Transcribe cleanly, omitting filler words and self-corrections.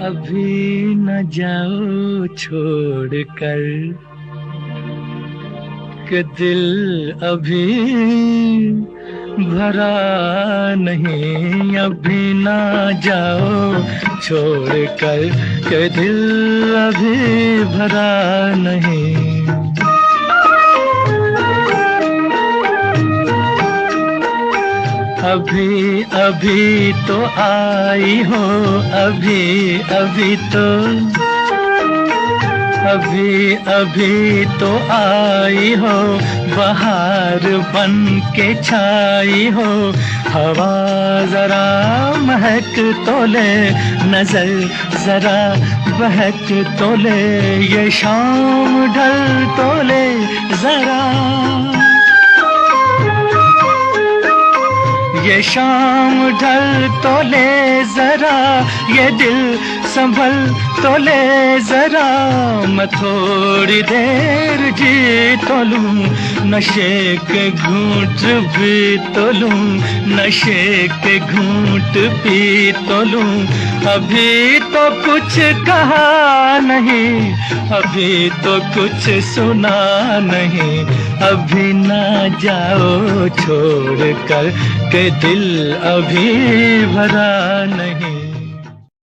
अभी न जाओ छोड़ कर कि दिल अभी भरा नहीं। अभी न जाओ छोड़ कर कि दिल अभी भरा नहीं। अभी अभी तो आई हो, अभी अभी तो, अभी अभी तो आई हो, बहार बन के छाई हो। हवा जरा महक तो ले, नजर जरा बहक तो ले, ये शाम ढल तो ले जरा, ये शाम ढल तो ले जरा, ये दिल संभल तो ले जरा। मैं थोड़ी देर जी तो लूं, नशे के घूंट भी तो लूं, नशे के घूंट पी तो लूं। अभी तो कुछ कहा नहीं, अभी तो कुछ सुना नहीं। अभी ना जाओ छोड़ कर के दिल अभी भरा नहीं।